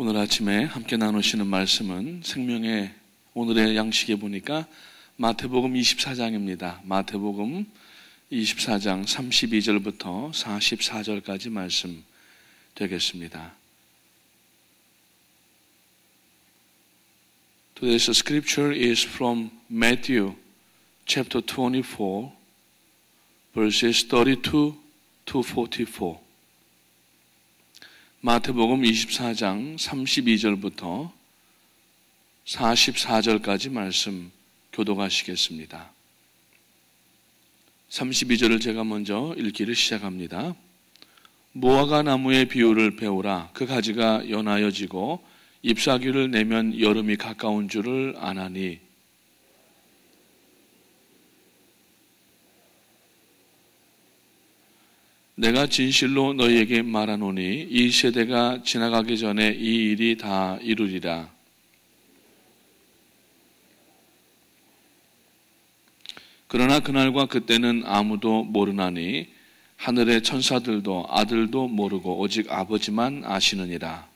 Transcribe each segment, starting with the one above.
오늘 아침에 함께 나누시는 말씀은 생명의 오늘의 양식에 보니까 마태복음 24장입니다. 마태복음 24장 32절부터 44절까지 말씀 되겠습니다. Today's scripture is from Matthew chapter 24 verses 32 to 44. 마태복음 24장 32절부터 44절까지 말씀 교독하시겠습니다. 32절을 제가 먼저 읽기를 시작합니다. 무화과 나무의 비유를 배우라. 그 가지가 연하여 지고 잎사귀를 내면 여름이 가까운 줄을 아나니 내가 진실로 너희에게 말하노니 이 세대가 지나가기 전에 이 일이 다 이루리라. 그러나 그날과 그때는 아무도 모르나니 하늘의 천사들도 아들도 모르고 오직 아버지만 아시느니라.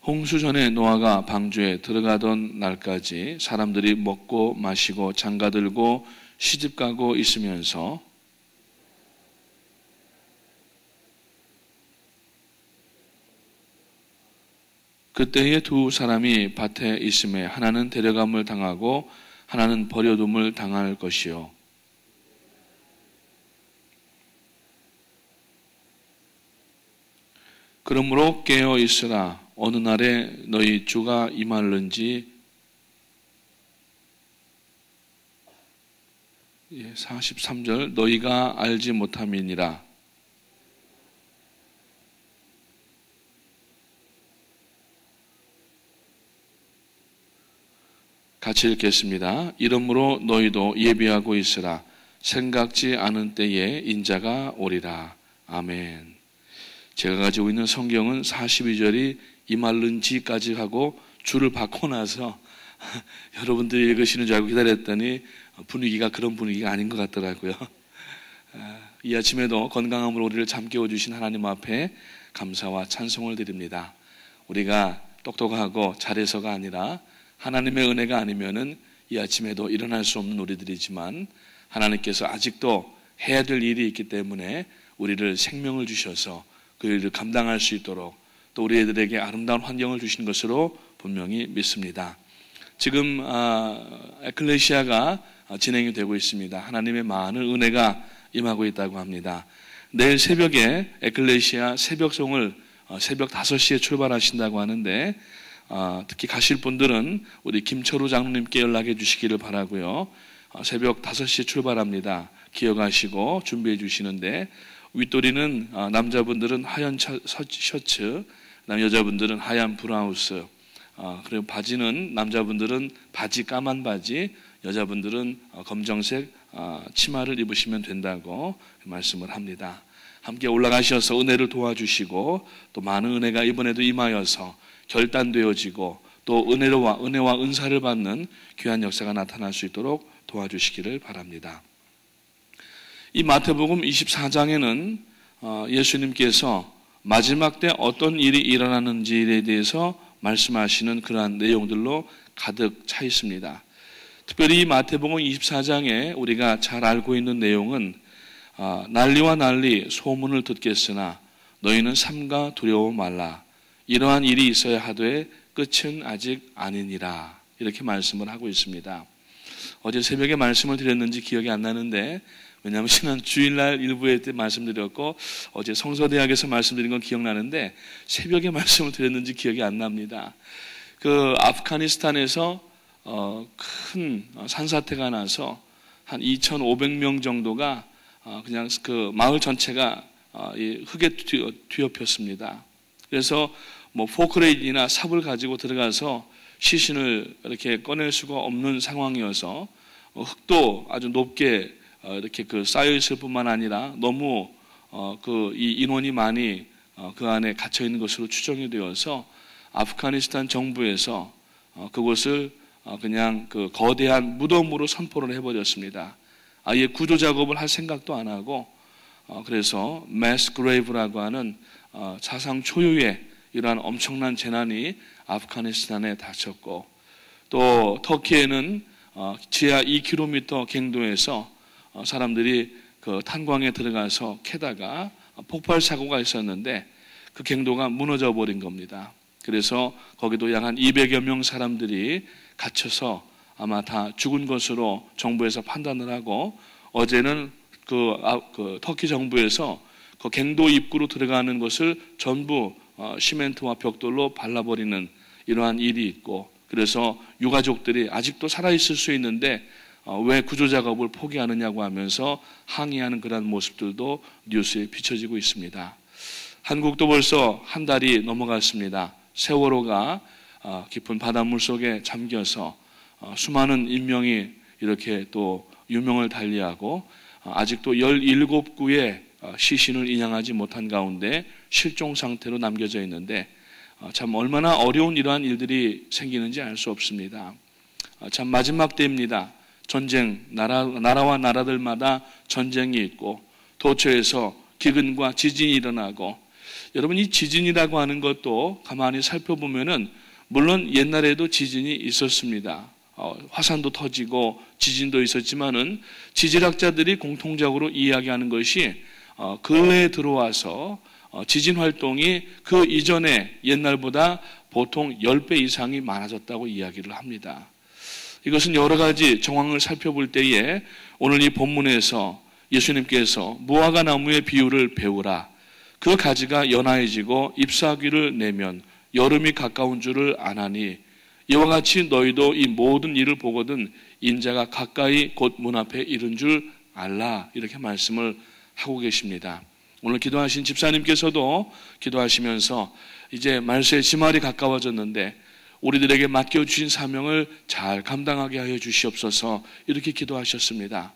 홍수 전에 노아가 방주에 들어가던 날까지 사람들이 먹고 마시고 장가들고 시집가고 있으면서 그때에 두 사람이 밭에 있음에 하나는 데려감을 당하고 하나는 버려둠을 당할 것이요. 그러므로 깨어 있으라. 어느 날에 너희 주가 임할는지 43절 너희가 알지 못함이니라. 같이 읽겠습니다. 이러므로 너희도 예비하고 있으라. 생각지 않은 때에 인자가 오리라. 아멘. 제가 가지고 있는 성경은 42절이 임할는지까지 하고 줄을 받고 나서 여러분들이 읽으시는 줄 알고 기다렸더니 분위기가 그런 분위기가 아닌 것 같더라고요. 이 아침에도 건강함으로 우리를 잠깨워 주신 하나님 앞에 감사와 찬송을 드립니다. 우리가 똑똑하고 잘해서가 아니라 하나님의 은혜가 아니면은 이 아침에도 일어날 수 없는 우리들이지만 하나님께서 아직도 해야 될 일이 있기 때문에 우리를 생명을 주셔서 그 일을 감당할 수 있도록 또 우리 애들에게 아름다운 환경을 주신 것으로 분명히 믿습니다. 지금 에클레시아가 진행이 되고 있습니다. 하나님의 많은 은혜가 임하고 있다고 합니다. 내일 새벽에 에클레시아 새벽송을 새벽 5시에 출발하신다고 하는데 특히 가실 분들은 우리 김철우 장로님께 연락해 주시기를 바라고요. 새벽 5시에 출발합니다. 기억하시고 준비해 주시는데 윗도리는 남자분들은 하얀 셔츠, 여자분들은 하얀 브라우스, 그리고 바지는 남자분들은 바지 까만 바지, 여자분들은 검정색 치마를 입으시면 된다고 말씀을 합니다. 함께 올라가셔서 은혜를 도와주시고 또 많은 은혜가 이번에도 임하여서 결단되어지고 또 은혜와 은사를 받는 귀한 역사가 나타날 수 있도록 도와주시기를 바랍니다. 이 마태복음 24장에는 예수님께서 마지막 때 어떤 일이 일어나는지에 대해서 말씀하시는 그러한 내용들로 가득 차 있습니다. 특별히 이 마태복음 24장에 우리가 잘 알고 있는 내용은 난리와 난리 소문을 듣겠으나 너희는 삼가 두려워 말라. 이러한 일이 있어야 하되 끝은 아직 아니니라. 이렇게 말씀을 하고 있습니다. 어제 새벽에 말씀을 드렸는지 기억이 안 나는데 왜냐하면 지난 주일날 일부에 때 말씀드렸고 어제 성서대학에서 말씀드린 건 기억나는데 새벽에 말씀을 드렸는지 기억이 안 납니다. 그 아프가니스탄에서 큰 산사태가 나서 한 2,500명 정도가 그냥 그 마을 전체가 흙에 뒤엎였습니다. 그래서 뭐 포크레인이나 삽을 가지고 들어가서 시신을 이렇게 꺼낼 수가 없는 상황이어서 흙도 아주 높게 이렇게 쌓여 있을 뿐만 아니라 너무 이 인원이 많이 그 안에 갇혀 있는 것으로 추정이 되어서 아프가니스탄 정부에서 그곳을 그냥 그 거대한 무덤으로 선포를 해버렸습니다. 아예 구조 작업을 할 생각도 안 하고 그래서 mass grave라고 하는 사상 초유의 이러한 엄청난 재난이 아프가니스탄에 닥쳤고, 또 터키에는 지하 2km 갱도에서 사람들이 그 탄광에 들어가서 캐다가 폭발 사고가 있었는데 그 갱도가 무너져 버린 겁니다. 그래서 거기도 약 한 200여 명 사람들이 갇혀서 아마 다 죽은 것으로 정부에서 판단을 하고, 어제는 그 터키 정부에서 그 갱도 입구로 들어가는 것을 전부 시멘트와 벽돌로 발라버리는 이러한 일이 있고, 그래서 유가족들이 아직도 살아있을 수 있는데 왜 구조작업을 포기하느냐고 하면서 항의하는 그런 모습들도 뉴스에 비춰지고 있습니다. 한국도 벌써 한 달이 넘어갔습니다. 세월호가 깊은 바닷물 속에 잠겨서 수많은 인명이 이렇게 또 유명을 달리하고 아직도 17구의 시신을 인양하지 못한 가운데 실종 상태로 남겨져 있는데, 참 얼마나 어려운 이러한 일들이 생기는지 알 수 없습니다. 참 마지막 때입니다. 전쟁, 나라와 나라들마다 전쟁이 있고 도처에서 기근과 지진이 일어나고, 여러분 이 지진이라고 하는 것도 가만히 살펴보면은 물론 옛날에도 지진이 있었습니다. 화산도 터지고 지진도 있었지만은 지질학자들이 공통적으로 이야기하는 것이 근래에 들어와서 지진 활동이 그 이전에 옛날보다 보통 10배 이상이 많아졌다고 이야기를 합니다. 이것은 여러 가지 정황을 살펴볼 때에 오늘 이 본문에서 예수님께서 무화과 나무의 비유를 배우라. 그 가지가 연하해지고 잎사귀를 내면 여름이 가까운 줄을 아나니 이와 같이 너희도 이 모든 일을 보거든 인자가 가까이 곧 문 앞에 이른 줄 알라. 이렇게 말씀을 하고 계십니다. 오늘 기도하신 집사님께서도 기도하시면서 이제 말세의 지말이 가까워졌는데 우리들에게 맡겨주신 사명을 잘 감당하게 하여 주시옵소서, 이렇게 기도하셨습니다.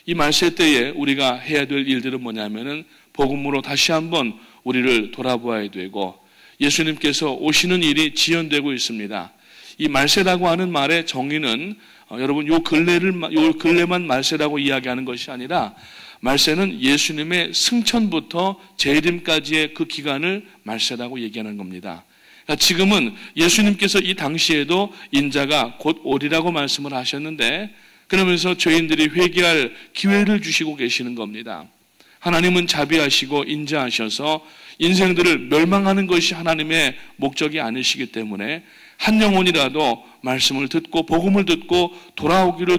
이 말세 때에 우리가 해야 될 일들은 뭐냐면은 복음으로 다시 한번 우리를 돌아보아야 되고, 예수님께서 오시는 일이 지연되고 있습니다. 이 말세라고 하는 말의 정의는 여러분 요 근래만 말세라고 이야기하는 것이 아니라, 말세는 예수님의 승천부터 재림까지의 그 기간을 말세라고 얘기하는 겁니다. 그러니까 지금은 예수님께서 이 당시에도 인자가 곧 오리라고 말씀을 하셨는데, 그러면서 죄인들이 회개할 기회를 주시고 계시는 겁니다. 하나님은 자비하시고 인자하셔서 인생들을 멸망하는 것이 하나님의 목적이 아니시기 때문에 한 영혼이라도 말씀을 듣고 복음을 듣고 돌아오기를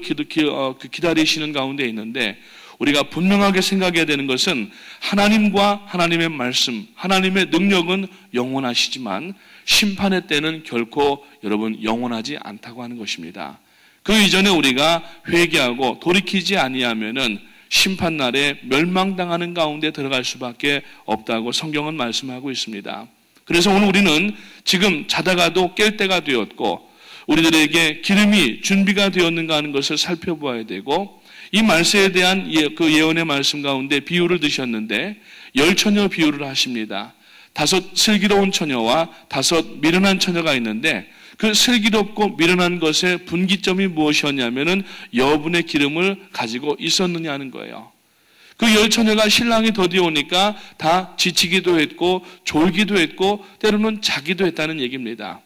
기다리시는 가운데 있는데, 우리가 분명하게 생각해야 되는 것은 하나님과 하나님의 말씀, 하나님의 능력은 영원하시지만 심판의 때는 결코 여러분 영원하지 않다고 하는 것입니다. 그 이전에 우리가 회개하고 돌이키지 아니하면은 심판날에 멸망당하는 가운데 들어갈 수밖에 없다고 성경은 말씀하고 있습니다. 그래서 오늘 우리는 지금 자다가도 깰 때가 되었고 우리들에게 기름이 준비가 되었는가 하는 것을 살펴보아야 되고, 이 말세에 대한 그 예언의 말씀 가운데 비유를 드셨는데 10처녀 비유를 하십니다. 5 슬기로운 처녀와 5 미련한 처녀가 있는데, 그 슬기롭고 미련한 것의 분기점이 무엇이었냐면은 여분의 기름을 가지고 있었느냐 하는 거예요. 그 10처녀가 신랑이 더디오니까 다 지치기도 했고 졸기도 했고 때로는 자기도 했다는 얘기입니다.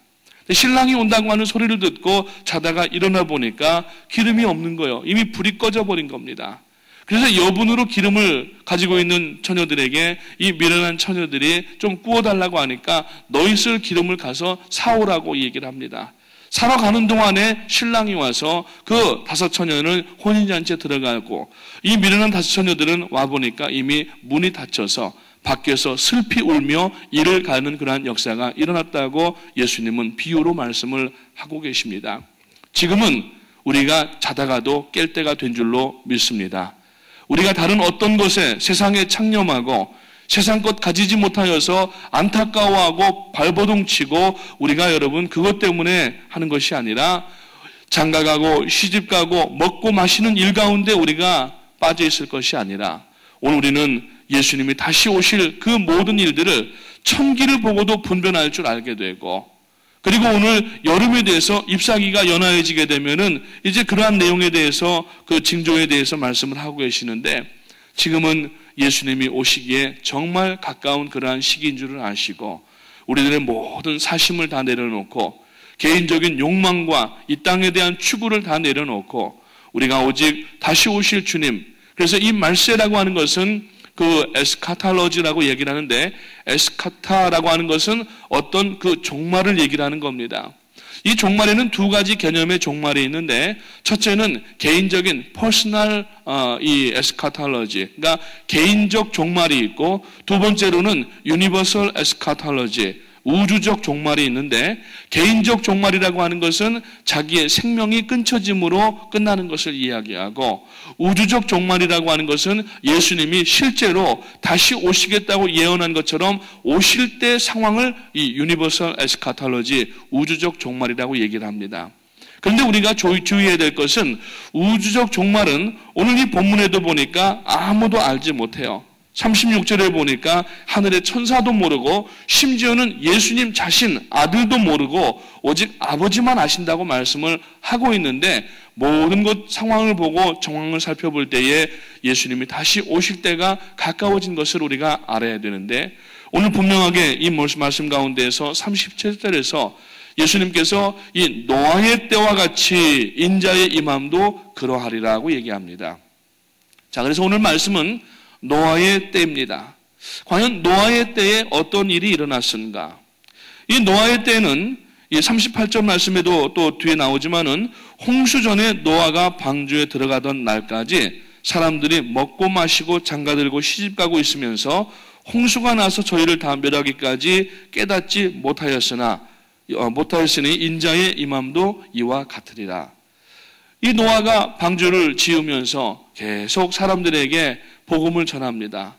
신랑이 온다고 하는 소리를 듣고 자다가 일어나 보니까 기름이 없는 거예요. 이미 불이 꺼져 버린 겁니다. 그래서 여분으로 기름을 가지고 있는 처녀들에게 이 미련한 처녀들이 좀 구워달라고 하니까 너희 쓸 기름을 가서 사오라고 얘기를 합니다. 사러 가는 동안에 신랑이 와서 그 5 처녀는 혼인잔치에 들어가고, 이 미련한 5 처녀들은 와보니까 이미 문이 닫혀서 밖에서 슬피 울며 일을 가는 그러한 역사가 일어났다고 예수님은 비유로 말씀을 하고 계십니다. 지금은 우리가 자다가도 깰 때가 된 줄로 믿습니다. 우리가 다른 어떤 것에 세상에 창념하고 세상 것 가지지 못하여서 안타까워하고 발버둥치고 우리가 여러분 그것 때문에 하는 것이 아니라 장가가고 시집가고 먹고 마시는 일 가운데 우리가 빠져 있을 것이 아니라, 오늘 우리는 예수님이 다시 오실 그 모든 일들을 천기를 보고도 분별할 줄 알게 되고, 그리고 오늘 여름에 대해서 잎사귀가 연하해지게 되면은 이제 그러한 내용에 대해서 그 징조에 대해서 말씀을 하고 계시는데, 지금은 예수님이 오시기에 정말 가까운 그러한 시기인 줄을 아시고 우리들의 모든 사심을 다 내려놓고 개인적인 욕망과 이 땅에 대한 추구를 다 내려놓고 우리가 오직 다시 오실 주님, 그래서 이 말세라고 하는 것은 그 에스카탈로지라고 얘기를 하는데, 에스카타라고 하는 것은 어떤 그 종말을 얘기를 하는 겁니다. 이 종말에는 두 가지 개념의 종말이 있는데, 첫째는 개인적인 퍼스널 이 에스카탈로지, 그러니까 개인적 종말이 있고, 두 번째로는 유니버설 에스카탈로지, 우주적 종말이 있는데, 개인적 종말이라고 하는 것은 자기의 생명이 끊쳐짐으로 끝나는 것을 이야기하고, 우주적 종말이라고 하는 것은 예수님이 실제로 다시 오시겠다고 예언한 것처럼 오실 때 상황을 이 유니버설 에스카탈로지, 우주적 종말이라고 얘기를 합니다. 그런데 우리가 주의해야 될 것은 우주적 종말은 오늘 이 본문에도 보니까 아무도 알지 못해요. 36절에 보니까 하늘의 천사도 모르고 심지어는 예수님 자신 아들도 모르고 오직 아버지만 아신다고 말씀을 하고 있는데, 모든 것 상황을 보고 정황을 살펴볼 때에 예수님이 다시 오실 때가 가까워진 것을 우리가 알아야 되는데, 오늘 분명하게 이 말씀 가운데에서 37절에서 예수님께서 이 노아의 때와 같이 인자의 임함도 그러하리라고 얘기합니다. 자, 그래서 오늘 말씀은 노아의 때입니다. 과연 노아의 때에 어떤 일이 일어났는가? 이 노아의 때는 이 38절 말씀에도 또 뒤에 나오지만은 홍수 전에 노아가 방주에 들어가던 날까지 사람들이 먹고 마시고 장가들고 시집가고 있으면서 홍수가 나서 저희를 다 멸하기까지 깨닫지 못하였으니 인자의 임함도 이와 같으리라. 이 노아가 방주를 지으면서 계속 사람들에게 복음을 전합니다.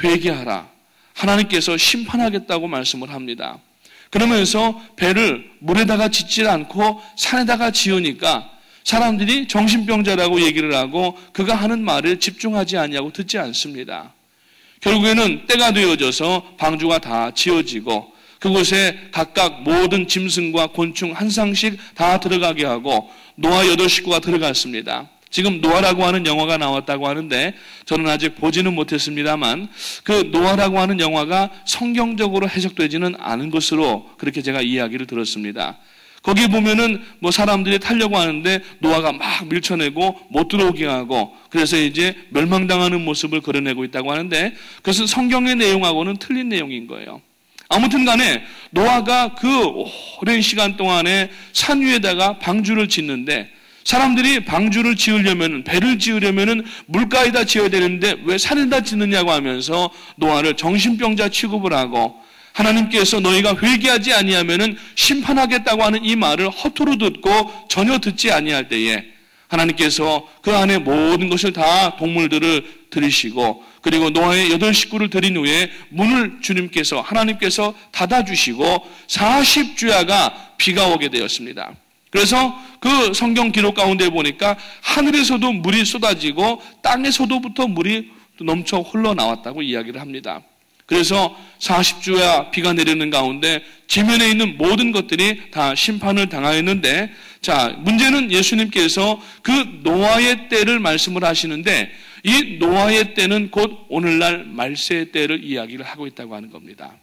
회개하라. 하나님께서 심판하겠다고 말씀을 합니다. 그러면서 배를 물에다가 짓지 않고 산에다가 지으니까 사람들이 정신병자라고 얘기를 하고 그가 하는 말을 집중하지 않냐고 듣지 않습니다. 결국에는 때가 되어져서 방주가 다 지어지고 그곳에 각각 모든 짐승과 곤충 한 쌍씩 다 들어가게 하고 노아 8식구가 들어갔습니다. 지금 노아라고 하는 영화가 나왔다고 하는데 저는 아직 보지는 못했습니다만 그 노아라고 하는 영화가 성경적으로 해석되지는 않은 것으로 그렇게 제가 이야기를 들었습니다. 거기 보면은 뭐 사람들이 타려고 하는데 노아가 막 밀쳐내고 못 들어오게 하고 그래서 이제 멸망당하는 모습을 그려내고 있다고 하는데 그것은 성경의 내용하고는 틀린 내용인 거예요. 아무튼 간에 노아가 그 오랜 시간 동안에 산 위에다가 방주를 짓는데 사람들이 방주를 지으려면, 배를 지으려면 물가에다 지어야 되는데 왜 산에다 짓느냐고 하면서 노아를 정신병자 취급을 하고 하나님께서 너희가 회개하지 아니하면 심판하겠다고 하는 이 말을 허투루 듣고 전혀 듣지 아니할 때에 하나님께서 그 안에 모든 것을 다 동물들을 들이시고 그리고 노아의 8식구를 들인 후에 문을 주님께서 하나님께서 닫아주시고 40주야가 비가 오게 되었습니다. 그래서 그 성경 기록 가운데 보니까 하늘에서도 물이 쏟아지고 땅에서도부터 물이 넘쳐 흘러나왔다고 이야기를 합니다. 그래서 40주야 비가 내리는 가운데 지면에 있는 모든 것들이 다 심판을 당하였는데 자, 문제는 예수님께서 그 노아의 때를 말씀을 하시는데 이 노아의 때는 곧 오늘날 말세의 때를 이야기를 하고 있다고 하는 겁니다.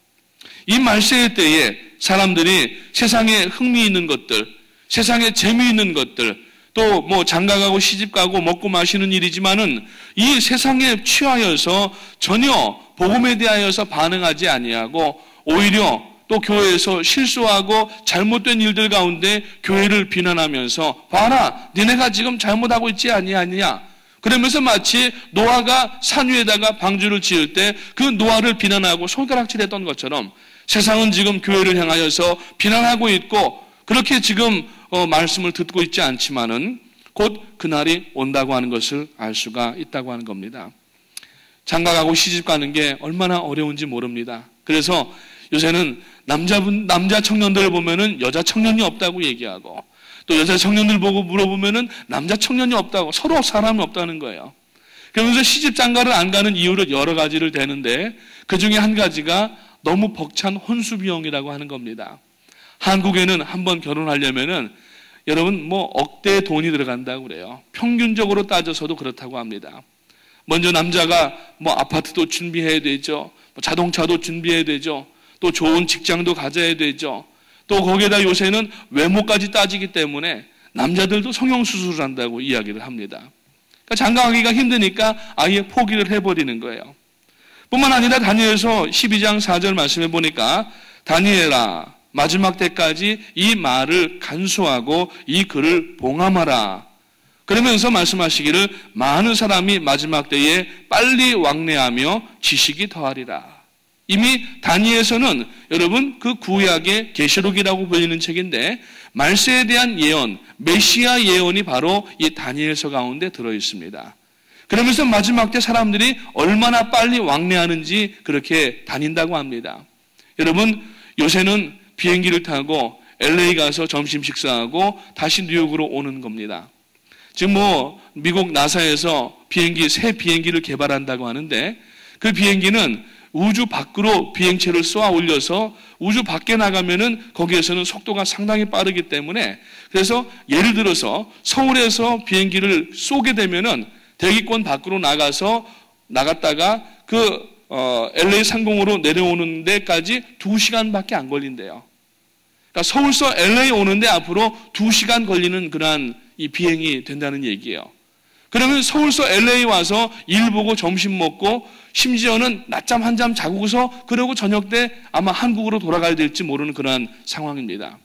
이 말세의 때에 사람들이 세상에 흥미있는 것들, 세상에 재미있는 것들, 또 뭐 장가가고 시집가고 먹고 마시는 일이지만은 이 세상에 취하여서 전혀 복음에 대하여서 반응하지 아니하고 오히려 또 교회에서 실수하고 잘못된 일들 가운데 교회를 비난하면서 봐라 니네가 지금 잘못하고 있지 아니하느냐 그러면서 마치 노아가 산 위에다가 방주를 지을 때 그 노아를 비난하고 손가락질했던 것처럼 세상은 지금 교회를 향하여서 비난하고 있고 그렇게 지금 말씀을 듣고 있지 않지만은 곧 그날이 온다고 하는 것을 알 수가 있다고 하는 겁니다. 장가가고 시집가는 게 얼마나 어려운지 모릅니다. 그래서 요새는 남자 청년들을 보면은 여자 청년이 없다고 얘기하고 또 여자 청년들 보고 물어보면은 남자 청년이 없다고 서로 사람이 없다는 거예요. 그러면서 시집 장가를 안 가는 이유를 여러 가지를 대는데 그 중에 한 가지가 너무 벅찬 혼수 비용이라고 하는 겁니다. 한국에는 한번 결혼하려면은 여러분 뭐 억대의 돈이 들어간다고 그래요. 평균적으로 따져서도 그렇다고 합니다. 먼저 남자가 뭐 아파트도 준비해야 되죠. 뭐 자동차도 준비해야 되죠. 또 좋은 직장도 가져야 되죠. 또 거기에다 요새는 외모까지 따지기 때문에 남자들도 성형수술을 한다고 이야기를 합니다. 그러니까 장가가기가 힘드니까 아예 포기를 해버리는 거예요. 뿐만 아니라 다니엘서 12장 4절 말씀해 보니까 다니엘아 마지막 때까지 이 말을 간수하고 이 글을 봉함하라. 그러면서 말씀하시기를 많은 사람이 마지막 때에 빨리 왕래하며 지식이 더하리라. 이미 다니엘서는 여러분 그 구약의 계시록이라고 불리는 책인데 말세에 대한 예언, 메시아 예언이 바로 이 다니엘서 가운데 들어 있습니다. 그러면서 마지막 때 사람들이 얼마나 빨리 왕래하는지 그렇게 다닌다고 합니다. 여러분 요새는 비행기를 타고 LA 가서 점심 식사하고 다시 뉴욕으로 오는 겁니다. 지금 뭐 미국 나사에서 새 비행기를 개발한다고 하는데 그 비행기는 우주 밖으로 비행체를 쏘아 올려서 우주 밖에 나가면은 거기에서는 속도가 상당히 빠르기 때문에 그래서 예를 들어서 서울에서 비행기를 쏘게 되면은 대기권 밖으로 나갔다가 LA 상공으로 내려오는 데까지 2시간밖에 안 걸린대요. 그러니까 서울서 LA 오는데 앞으로 2시간 걸리는 그러한 이 비행이 된다는 얘기예요. 그러면 서울서 LA 와서 일 보고 점심 먹고 심지어는 낮잠 한잠 자고서 그러고 저녁 때 아마 한국으로 돌아가야 될지 모르는 그러한 상황입니다.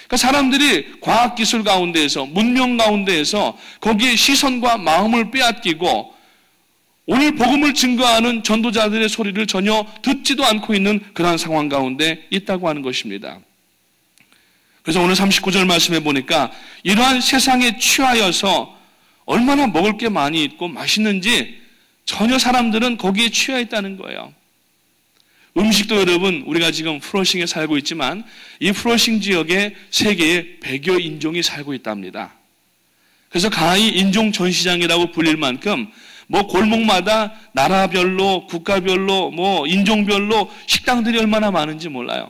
그러니까 사람들이 과학기술 가운데에서 문명 가운데에서 거기에 시선과 마음을 빼앗기고 오늘 복음을 증거하는 전도자들의 소리를 전혀 듣지도 않고 있는 그러한 상황 가운데 있다고 하는 것입니다. 그래서 오늘 39절 말씀해 보니까 이러한 세상에 취하여서 얼마나 먹을 게 많이 있고 맛있는지 전혀 사람들은 거기에 취해 있다는 거예요. 음식도 여러분 우리가 지금 플러싱에 살고 있지만 이 플러싱 지역에 세계에 100여 인종이 살고 있답니다. 그래서 가히 인종 전시장이라고 불릴 만큼 뭐 골목마다 나라별로 국가별로 뭐 인종별로 식당들이 얼마나 많은지 몰라요.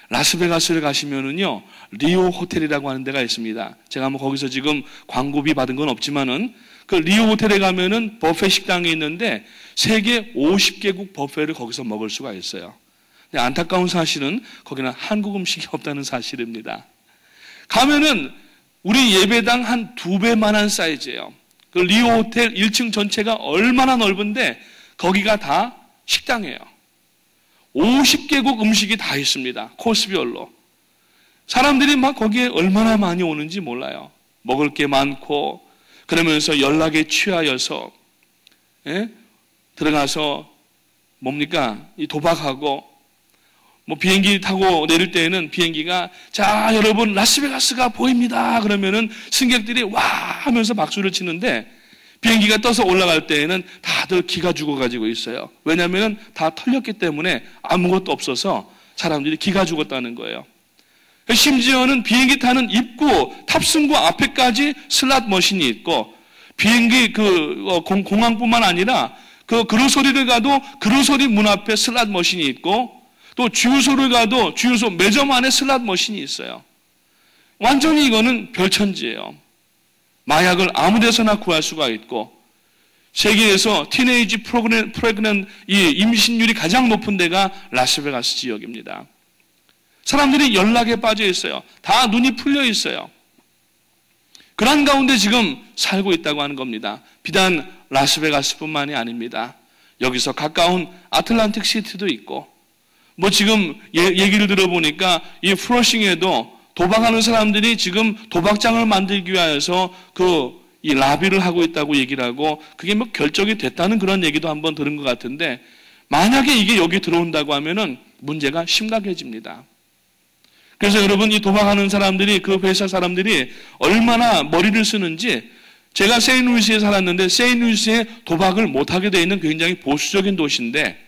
라스베가스를 가시면은요 리오 호텔이라고 하는 데가 있습니다. 제가 뭐 거기서 지금 광고비 받은 건 없지만은 그 리오 호텔에 가면은 버페 식당이 있는데 세계 50개국 버페를 거기서 먹을 수가 있어요. 근데 안타까운 사실은 거기는 한국 음식이 없다는 사실입니다. 가면은 우리 예배당 한 2배만한 사이즈예요. 그 리오 호텔 1층 전체가 얼마나 넓은데 거기가 다 식당이에요. 50개국 음식이 다 있습니다. 코스별로. 사람들이 막 거기에 얼마나 많이 오는지 몰라요. 먹을 게 많고 그러면서 연락에 취하여서 들어가서 뭡니까? 이 도박하고 뭐 비행기 타고 내릴 때에는 비행기가 자 여러분 라스베가스가 보입니다. 그러면은 승객들이 와 하면서 박수를 치는데 비행기가 떠서 올라갈 때에는 다들 기가 죽어가지고 있어요. 왜냐하면 다 털렸기 때문에 아무것도 없어서 사람들이 기가 죽었다는 거예요. 심지어는 비행기 타는 입구 탑승구 앞에까지 슬롯 머신이 있고 비행기 공항뿐만 아니라 그 그로서리를 가도 그로서리 문 앞에 슬롯 머신이 있고 또 주유소를 가도 주유소 매점 안에 슬롯 머신이 있어요. 완전히 이거는 별천지예요. 마약을 아무 데서나 구할 수가 있고 세계에서 티네이지 프레그넌 이 임신율이 가장 높은 데가 라스베가스 지역입니다. 사람들이 연락에 빠져 있어요. 다 눈이 풀려 있어요. 그런 가운데 지금 살고 있다고 하는 겁니다. 비단 라스베가스뿐만이 아닙니다. 여기서 가까운 아틀란틱 시티도 있고 뭐 지금 얘기를 들어보니까 이 플러싱에도 도박하는 사람들이 지금 도박장을 만들기 위해서 이 라비를 하고 있다고 얘기를 하고 그게 뭐 결정이 됐다는 그런 얘기도 한번 들은 것 같은데 만약에 이게 여기 들어온다고 하면은 문제가 심각해집니다. 그래서 여러분 이 도박하는 사람들이 그 회사 사람들이 얼마나 머리를 쓰는지 제가 세인루이스에 살았는데 세인루이스에 도박을 못하게 되어 있는 굉장히 보수적인 도시인데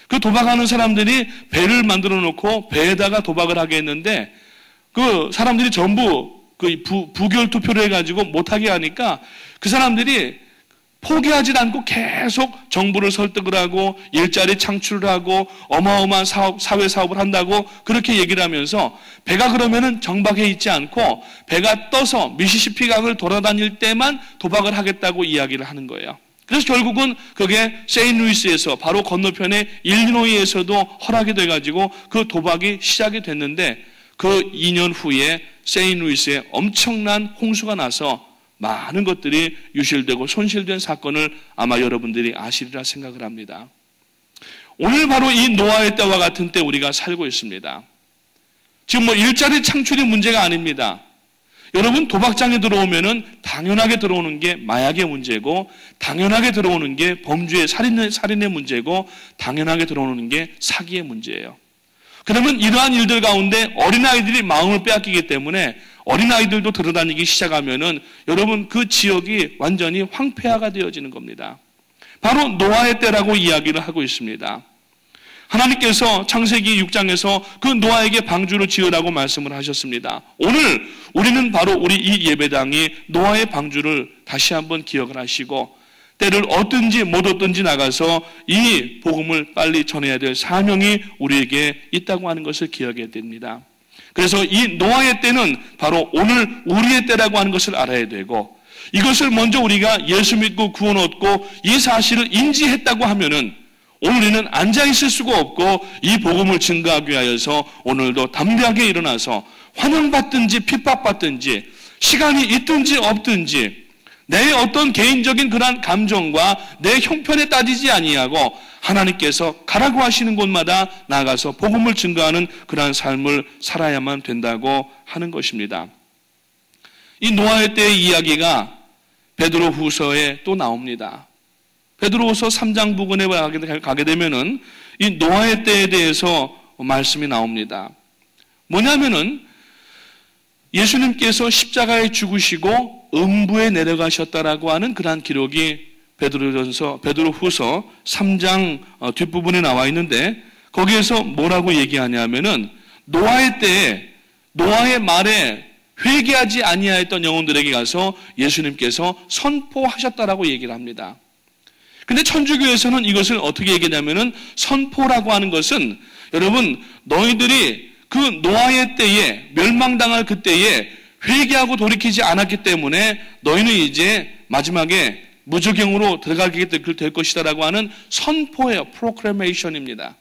그 도박하는 사람들이 배를 만들어 놓고 배에다가 도박을 하게 했는데 그 사람들이 전부 그 부결 투표를 해가지고 못하게 하니까 그 사람들이 포기하지 않고 계속 정부를 설득을 하고 일자리 창출을 하고 어마어마한 사회 사업을 한다고 그렇게 얘기를 하면서 배가 그러면은 정박해 있지 않고 배가 떠서 미시시피 강을 돌아다닐 때만 도박을 하겠다고 이야기를 하는 거예요. 그래서 결국은 그게 세인루이스에서 바로 건너편의 일리노이에서도 허락이 돼가지고 그 도박이 시작이 됐는데 그 2년 후에 세인루이스에 엄청난 홍수가 나서 많은 것들이 유실되고 손실된 사건을 아마 여러분들이 아시리라 생각을 합니다. 오늘 바로 이 노아의 때와 같은 때 우리가 살고 있습니다. 지금 뭐 일자리 창출이 문제가 아닙니다. 여러분 도박장에 들어오면은 당연하게 들어오는 게 마약의 문제고 당연하게 들어오는 게 범죄의 살인의 문제고 당연하게 들어오는 게 사기의 문제예요. 그러면 이러한 일들 가운데 어린아이들이 마음을 빼앗기기 때문에 어린아이들도 들어다니기 시작하면은 여러분 그 지역이 완전히 황폐화가 되어지는 겁니다. 바로 노아의 때라고 이야기를 하고 있습니다. 하나님께서 창세기 6장에서 그 노아에게 방주를 지으라고 말씀을 하셨습니다. 오늘 우리는 바로 우리 이 예배당이 노아의 방주를 다시 한번 기억을 하시고 때를 얻든지 못 얻든지 나가서 이 복음을 빨리 전해야 될 사명이 우리에게 있다고 하는 것을 기억해야 됩니다. 그래서 이 노아의 때는 바로 오늘 우리의 때라고 하는 것을 알아야 되고 이것을 먼저 우리가 예수 믿고 구원 얻고 이 사실을 인지했다고 하면은 오늘 우리는 앉아있을 수가 없고 이 복음을 증거하기 위하여서 오늘도 담대하게 일어나서 환영받든지 핍박받든지 시간이 있든지 없든지 내 어떤 개인적인 그러한 감정과 내 형편에 따지지 아니하고 하나님께서 가라고 하시는 곳마다 나가서 복음을 증거하는 그러한 삶을 살아야만 된다고 하는 것입니다. 이 노아의 때의 이야기가 베드로후서에 또 나옵니다. 베드로후서 3장 부근에 가게 되면은 이 노아의 때에 대해서 말씀이 나옵니다. 뭐냐면은 예수님께서 십자가에 죽으시고 음부에 내려가셨다라고 하는 그러한 기록이 베드로후서 3장 뒷부분에 나와 있는데 거기에서 뭐라고 얘기하냐면은 노아의 때에 노아의 말에 회개하지 아니하였던 영혼들에게 가서 예수님께서 선포하셨다라고 얘기를 합니다. 근데 천주교에서는 이것을 어떻게 얘기하냐면은 선포라고 하는 것은 여러분 너희들이 그 노아의 때에 멸망당할 그때에 회개하고 돌이키지 않았기 때문에 너희는 이제 마지막에 무저갱으로 들어가게 될 것이다라고 하는 선포예요. 프로클레메이션입니다.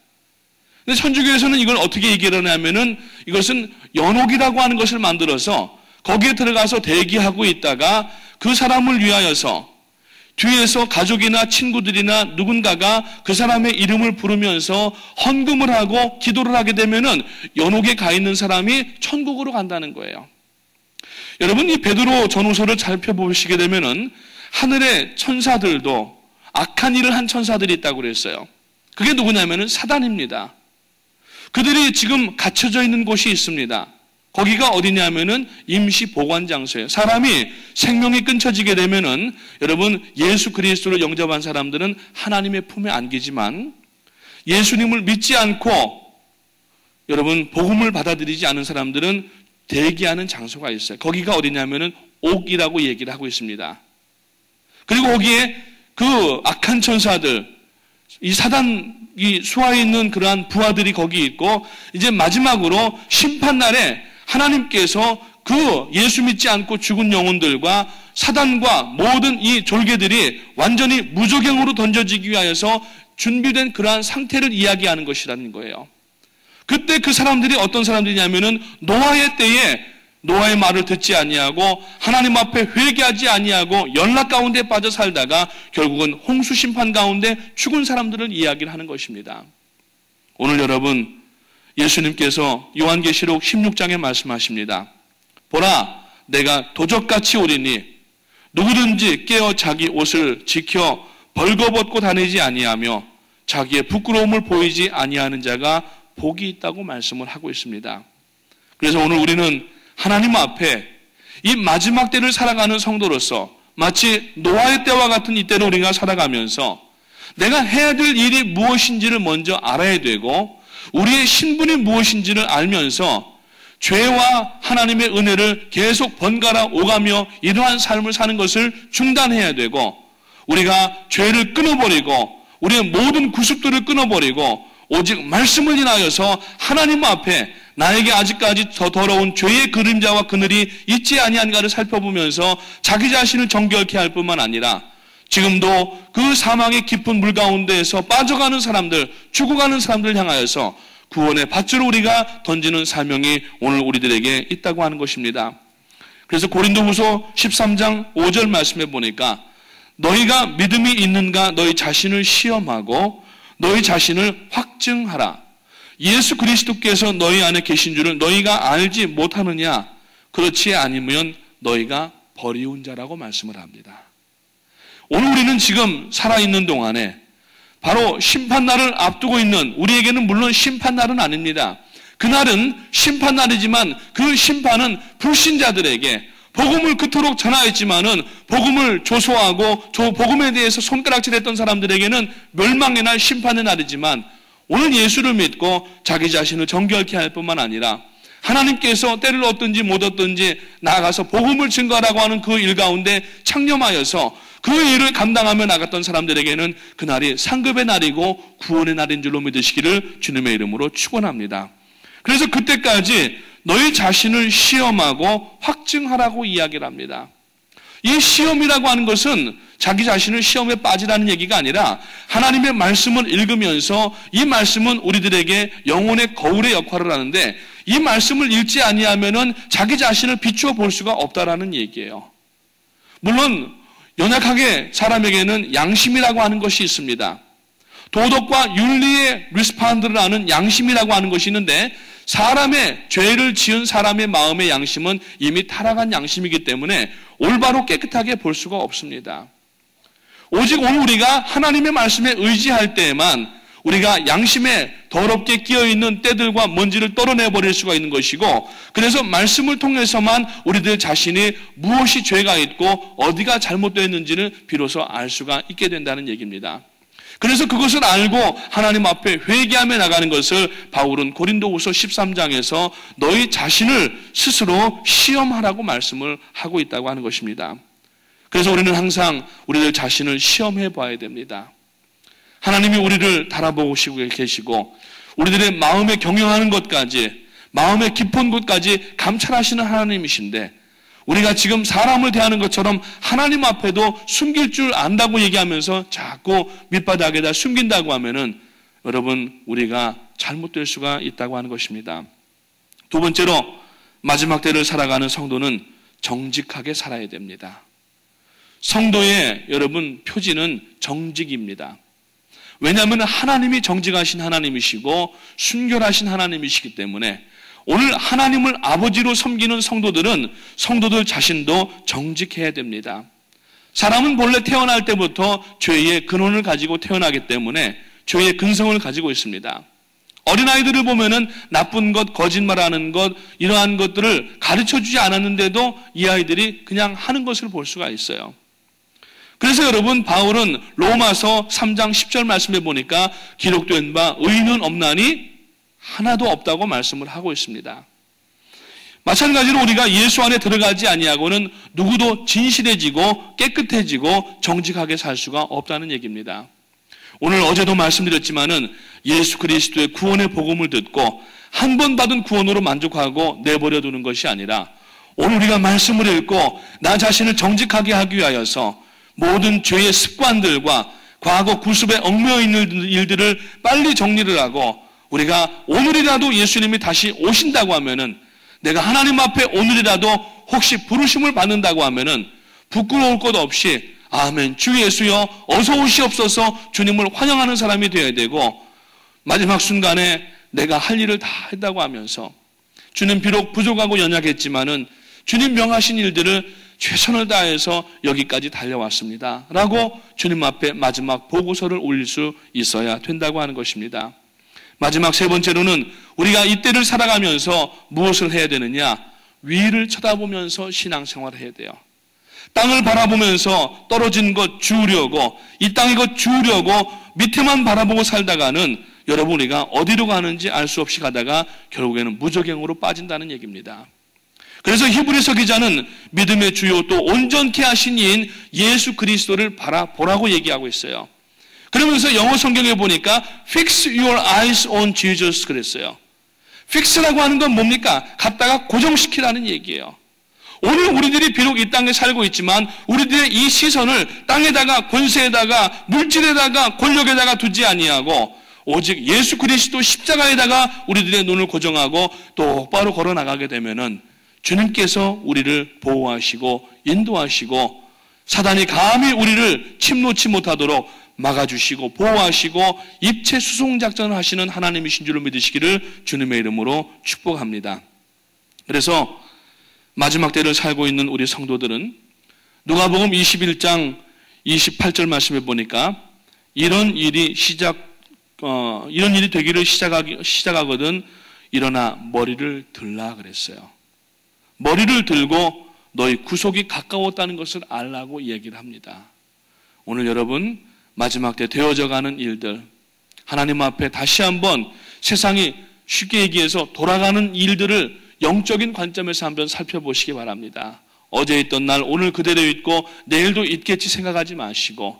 근데 천주교에서는 이걸 어떻게 얘기를 하냐면은 이것은 연옥이라고 하는 것을 만들어서 거기에 들어가서 대기하고 있다가 그 사람을 위하여서 뒤에서 가족이나 친구들이나 누군가가 그 사람의 이름을 부르면서 헌금을 하고 기도를 하게 되면은 연옥에 가 있는 사람이 천국으로 간다는 거예요. 여러분 이 베드로 전후서를 살펴보시게 되면은 하늘의 천사들도 악한 일을 한 천사들이 있다고 그랬어요. 그게 누구냐면은 사단입니다. 그들이 지금 갇혀져 있는 곳이 있습니다. 거기가 어디냐면은 임시 보관 장소예요. 사람이 생명이 끊쳐지게 되면은 여러분 예수 그리스도를 영접한 사람들은 하나님의 품에 안기지만 예수님을 믿지 않고 여러분 복음을 받아들이지 않은 사람들은 대기하는 장소가 있어요. 거기가 어디냐면은 옥이라고 얘기를 하고 있습니다. 그리고 거기에 그 악한 천사들, 이 사단이 수하에 있는 그러한 부하들이 거기 있고 이제 마지막으로 심판날에 하나님께서 그 예수 믿지 않고 죽은 영혼들과 사단과 모든 이 졸개들이 완전히 무저갱으로 던져지기 위하여서 준비된 그러한 상태를 이야기하는 것이라는 거예요. 그때 그 사람들이 어떤 사람들이냐면은 노아의 때에 노아의 말을 듣지 아니하고 하나님 앞에 회개하지 아니하고 연락 가운데 빠져 살다가 결국은 홍수 심판 가운데 죽은 사람들을 이야기를 하는 것입니다. 오늘 여러분 예수님께서 요한계시록 16장에 말씀하십니다. 보라 내가 도적같이 오리니 누구든지 깨어 자기 옷을 지켜 벌거벗고 다니지 아니하며 자기의 부끄러움을 보이지 아니하는 자가 복이 있다고 말씀을 하고 있습니다. 그래서 오늘 우리는 하나님 앞에 이 마지막 때를 살아가는 성도로서 마치 노아의 때와 같은 이때를 우리가 살아가면서 내가 해야 될 일이 무엇인지를 먼저 알아야 되고 우리의 신분이 무엇인지를 알면서 죄와 하나님의 은혜를 계속 번갈아 오가며 이러한 삶을 사는 것을 중단해야 되고 우리가 죄를 끊어버리고 우리의 모든 구습들을 끊어버리고 오직 말씀을 인하여서 하나님 앞에 나에게 아직까지 더 더러운 죄의 그림자와 그늘이 있지 아니한가를 살펴보면서 자기 자신을 정결케 할 뿐만 아니라 지금도 그 사망의 깊은 물 가운데에서 빠져가는 사람들, 죽어가는 사람들 향하여서 구원의 밧줄을 우리가 던지는 사명이 오늘 우리들에게 있다고 하는 것입니다. 그래서 고린도후서 13장 5절 말씀해 보니까 너희가 믿음이 있는가 너희 자신을 시험하고 너희 자신을 확증하라. 예수 그리스도께서 너희 안에 계신 줄을 너희가 알지 못하느냐? 그렇지 아니면 너희가 버리운 자라고 말씀을 합니다. 오늘 우리는 지금 살아있는 동안에 바로 심판날을 앞두고 있는, 우리에게는 물론 심판날은 아닙니다. 그날은 심판날이지만 그 심판은 불신자들에게 복음을 그토록 전하였지만은 복음을 조소하고 복음에 대해서 손가락질했던 사람들에게는 멸망의 날, 심판의 날이지만 오늘 예수를 믿고 자기 자신을 정결케 할 뿐만 아니라 하나님께서 때를 얻든지 못 얻든지 나아가서 복음을 증거하라고 하는 그 일 가운데 창념하여서 그 일을 감당하며 나갔던 사람들에게는 그날이 상급의 날이고 구원의 날인 줄로 믿으시기를 주님의 이름으로 축원합니다. 그래서 그때까지 너희 자신을 시험하고 확증하라고 이야기를 합니다. 이 시험이라고 하는 것은 자기 자신을 시험에 빠지라는 얘기가 아니라 하나님의 말씀을 읽으면서 이 말씀은 우리들에게 영혼의 거울의 역할을 하는데 이 말씀을 읽지 아니하면은 자기 자신을 비추어 볼 수가 없다라는 얘기예요. 물론 연약하게 사람에게는 양심이라고 하는 것이 있습니다. 도덕과 윤리의 리스판드를 하는 양심이라고 하는 것이 있는데 사람의 죄를 지은 사람의 마음의 양심은 이미 타락한 양심이기 때문에 올바로 깨끗하게 볼 수가 없습니다. 오직 오늘 우리가 하나님의 말씀에 의지할 때에만 우리가 양심에 더럽게 끼어있는 때들과 먼지를 떨어내버릴 수가 있는 것이고 그래서 말씀을 통해서만 우리들 자신이 무엇이 죄가 있고 어디가 잘못되었는지를 비로소 알 수가 있게 된다는 얘기입니다. 그래서 그것을 알고 하나님 앞에 회개하며 나가는 것을 바울은 고린도후서 13장에서 너희 자신을 스스로 시험하라고 말씀을 하고 있다고 하는 것입니다. 그래서 우리는 항상 우리들 자신을 시험해 봐야 됩니다. 하나님이 우리를 달아보고 계시고 우리들의 마음에 경영하는 것까지 마음의 깊은 곳까지 감찰하시는 하나님이신데 우리가 지금 사람을 대하는 것처럼 하나님 앞에도 숨길 줄 안다고 얘기하면서 자꾸 밑바닥에다 숨긴다고 하면은 여러분 우리가 잘못될 수가 있다고 하는 것입니다. 두 번째로 마지막 때를 살아가는 성도는 정직하게 살아야 됩니다. 성도의 여러분 표지는 정직입니다. 왜냐하면 하나님이 정직하신 하나님이시고 순결하신 하나님이시기 때문에 오늘 하나님을 아버지로 섬기는 성도들은 성도들 자신도 정직해야 됩니다. 사람은 본래 태어날 때부터 죄의 근원을 가지고 태어나기 때문에 죄의 근성을 가지고 있습니다. 어린아이들을 보면은 나쁜 것, 거짓말하는 것, 이러한 것들을 가르쳐주지 않았는데도 이 아이들이 그냥 하는 것을 볼 수가 있어요. 그래서 여러분 바울은 로마서 3장 10절 말씀에 보니까 기록된 바 의인은 없나니 하나도 없다고 말씀을 하고 있습니다. 마찬가지로 우리가 예수 안에 들어가지 아니하고는 누구도 진실해지고 깨끗해지고 정직하게 살 수가 없다는 얘기입니다. 오늘 어제도 말씀드렸지만은 예수 그리스도의 구원의 복음을 듣고 한 번 받은 구원으로 만족하고 내버려 두는 것이 아니라 오늘 우리가 말씀을 읽고 나 자신을 정직하게 하기 위하여서 모든 죄의 습관들과 과거 구습에 얽매여 있는 일들을 빨리 정리를 하고 우리가 오늘이라도 예수님이 다시 오신다고 하면은 내가 하나님 앞에 오늘이라도 혹시 부르심을 받는다고 하면은 부끄러울 것 없이 아멘 주 예수여 어서 오시옵소서 주님을 환영하는 사람이 되어야 되고 마지막 순간에 내가 할 일을 다 했다고 하면서 주님 비록 부족하고 연약했지만은 주님 명하신 일들을 최선을 다해서 여기까지 달려왔습니다 라고 주님 앞에 마지막 보고서를 올릴 수 있어야 된다고 하는 것입니다. 마지막 세 번째로는 우리가 이때를 살아가면서 무엇을 해야 되느냐? 위를 쳐다보면서 신앙생활을 해야 돼요. 땅을 바라보면서 떨어진 것 주우려고 이 땅의 것 주우려고 밑에만 바라보고 살다가는 여러분 우리가 어디로 가는지 알 수 없이 가다가 결국에는 무저갱으로 빠진다는 얘기입니다. 그래서 히브리서 기자는 믿음의 주요 또 온전케 하신 이인 예수 그리스도를 바라보라고 얘기하고 있어요. 그러면서 영어 성경에 보니까 fix your eyes on Jesus 그랬어요. fix라고 하는 건 뭡니까? 갖다가 고정시키라는 얘기예요. 오늘 우리들이 비록 이 땅에 살고 있지만 우리들의 이 시선을 땅에다가 권세에다가 물질에다가 권력에다가 두지 아니하고 오직 예수 그리스도 십자가에다가 우리들의 눈을 고정하고 똑바로 걸어 나가게 되면은 주님께서 우리를 보호하시고 인도하시고 사단이 감히 우리를 침노치 못하도록 막아주시고 보호하시고 입체 수송작전을 하시는 하나님이신 줄을 믿으시기를 주님의 이름으로 축복합니다. 그래서 마지막 때를 살고 있는 우리 성도들은 누가복음 21장 28절 말씀에 보니까 이런 일이 되기를 시작하거든 일어나 머리를 들라 그랬어요. 머리를 들고 너희 구속이 가까웠다는 것을 알라고 얘기를 합니다. 오늘 여러분 마지막 때 되어져가는 일들, 하나님 앞에 다시 한번 세상이 쉽게 얘기해서 돌아가는 일들을 영적인 관점에서 한번 살펴보시기 바랍니다. 어제 있던 날 오늘 그대로 있고 내일도 있겠지 생각하지 마시고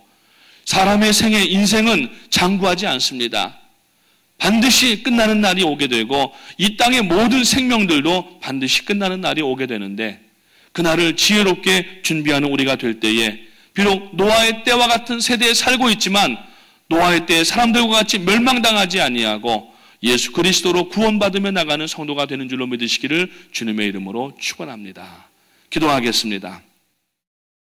사람의 인생은 장구하지 않습니다. 반드시 끝나는 날이 오게 되고 이 땅의 모든 생명들도 반드시 끝나는 날이 오게 되는데 그날을 지혜롭게 준비하는 우리가 될 때에 비록 노아의 때와 같은 세대에 살고 있지만 노아의 때에 사람들과 같이 멸망당하지 아니하고 예수 그리스도로 구원받으며 나가는 성도가 되는 줄로 믿으시기를 주님의 이름으로 축원합니다. 기도하겠습니다.